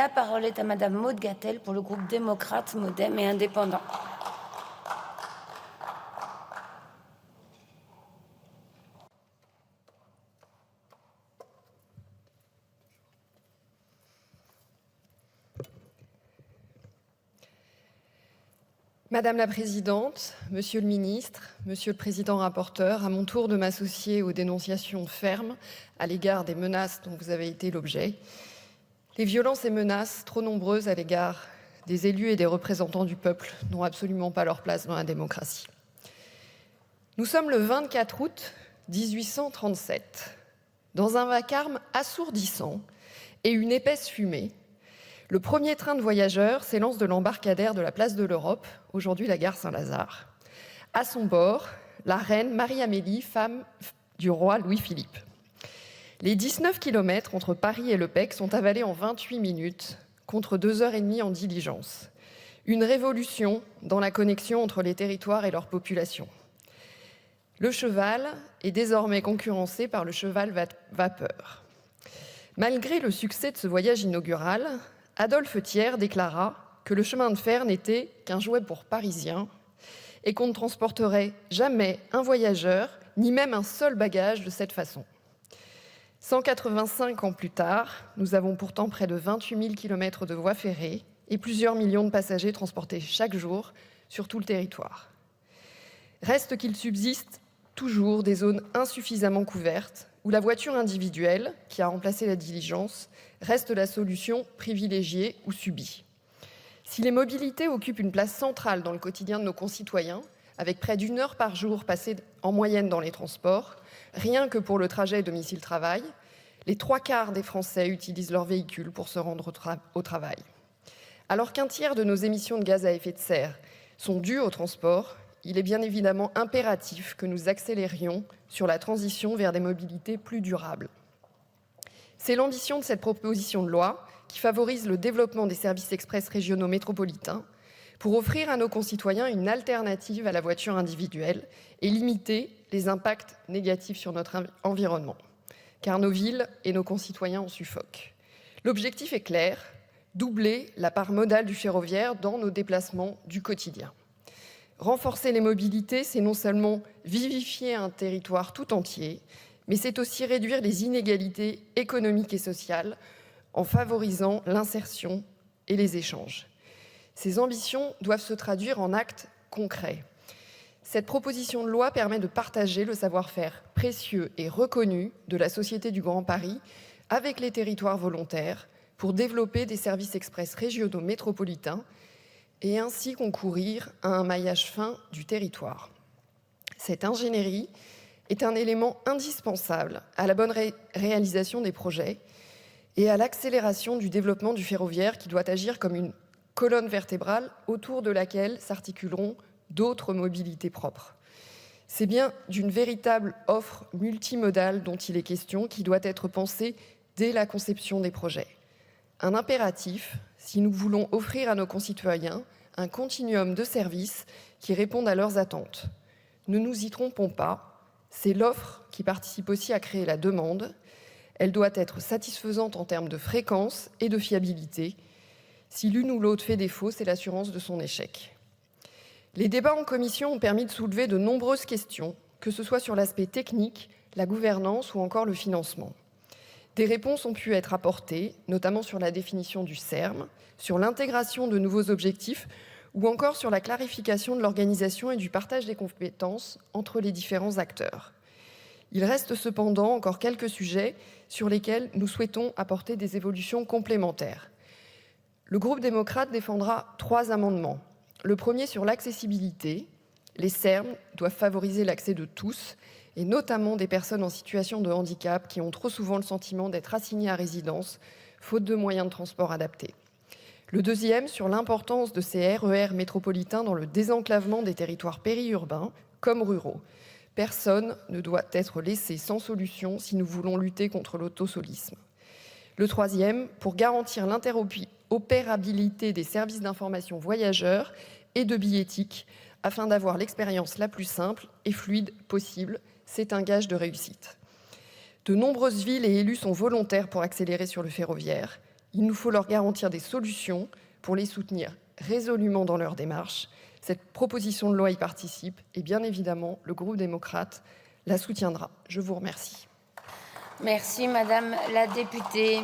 La parole est à Madame Maude Gattel pour le groupe démocrate, modem et indépendant. Madame la Présidente, Monsieur le Ministre, Monsieur le Président rapporteur, à mon tour de m'associer aux dénonciations fermes à l'égard des menaces dont vous avez été l'objet. Les violences et menaces trop nombreuses à l'égard des élus et des représentants du peuple n'ont absolument pas leur place dans la démocratie. Nous sommes le 24 août 1837. Dans un vacarme assourdissant et une épaisse fumée, le premier train de voyageurs s'élance de l'embarcadère de la place de l'Europe, aujourd'hui la gare Saint-Lazare. À son bord, la reine Marie-Amélie, femme du roi Louis-Philippe. Les 19 kilomètres entre Paris et Le Pec sont avalés en 28 minutes, contre 2h30 en diligence. Une révolution dans la connexion entre les territoires et leur population. Le cheval est désormais concurrencé par le cheval vapeur. Malgré le succès de ce voyage inaugural, Adolphe Thiers déclara que le chemin de fer n'était qu'un jouet pour Parisiens et qu'on ne transporterait jamais un voyageur, ni même un seul bagage de cette façon. 185 ans plus tard, nous avons pourtant près de 28 000 kilomètres de voies ferrées et plusieurs millions de passagers transportés chaque jour sur tout le territoire. Reste qu'il subsiste toujours des zones insuffisamment couvertes où la voiture individuelle, qui a remplacé la diligence, reste la solution privilégiée ou subie. Si les mobilités occupent une place centrale dans le quotidien de nos concitoyens, avec près d'1 heure par jour passée en moyenne dans les transports, rien que pour le trajet domicile-travail, les 3/4 des Français utilisent leur véhicule pour se rendre au travail. Alors qu'un tiers de nos émissions de gaz à effet de serre sont dues au transport, il est bien évidemment impératif que nous accélérions sur la transition vers des mobilités plus durables. C'est l'ambition de cette proposition de loi qui favorise le développement des services express régionaux métropolitains pour offrir à nos concitoyens une alternative à la voiture individuelle et limiter les impacts négatifs sur notre environnement. Car nos villes et nos concitoyens en suffoquent. L'objectif est clair, doubler la part modale du ferroviaire dans nos déplacements du quotidien. Renforcer les mobilités, c'est non seulement vivifier un territoire tout entier, mais c'est aussi réduire les inégalités économiques et sociales en favorisant l'insertion et les échanges. Ces ambitions doivent se traduire en actes concrets. Cette proposition de loi permet de partager le savoir-faire précieux et reconnu de la Société du Grand Paris avec les territoires volontaires pour développer des services express régionaux métropolitains et ainsi concourir à un maillage fin du territoire. Cette ingénierie est un élément indispensable à la bonne réalisation des projets et à l'accélération du développement du ferroviaire qui doit agir comme une colonne vertébrale autour de laquelle s'articuleront d'autres mobilités propres. C'est bien d'une véritable offre multimodale dont il est question qui doit être pensée dès la conception des projets. Un impératif si nous voulons offrir à nos concitoyens un continuum de services qui répondent à leurs attentes. Ne nous y trompons pas, c'est l'offre qui participe aussi à créer la demande. Elle doit être satisfaisante en termes de fréquence et de fiabilité. Si l'une ou l'autre fait défaut, c'est l'assurance de son échec. Les débats en commission ont permis de soulever de nombreuses questions, que ce soit sur l'aspect technique, la gouvernance ou encore le financement. Des réponses ont pu être apportées, notamment sur la définition du SERM, sur l'intégration de nouveaux objectifs ou encore sur la clarification de l'organisation et du partage des compétences entre les différents acteurs. Il reste cependant encore quelques sujets sur lesquels nous souhaitons apporter des évolutions complémentaires. Le groupe démocrate défendra 3 amendements. Le premier sur l'accessibilité. Les SERM doivent favoriser l'accès de tous, et notamment des personnes en situation de handicap qui ont trop souvent le sentiment d'être assignées à résidence, faute de moyens de transport adaptés. Le deuxième sur l'importance de ces RER métropolitains dans le désenclavement des territoires périurbains comme ruraux. Personne ne doit être laissé sans solution si nous voulons lutter contre l'autosolisme. Le troisième, pour garantir l'interopérabilité des services d'information voyageurs et de billettique, afin d'avoir l'expérience la plus simple et fluide possible. C'est un gage de réussite. De nombreuses villes et élus sont volontaires pour accélérer sur le ferroviaire. Il nous faut leur garantir des solutions pour les soutenir résolument dans leur démarche. Cette proposition de loi y participe et bien évidemment, le groupe démocrate la soutiendra. Je vous remercie. Merci, Madame la députée.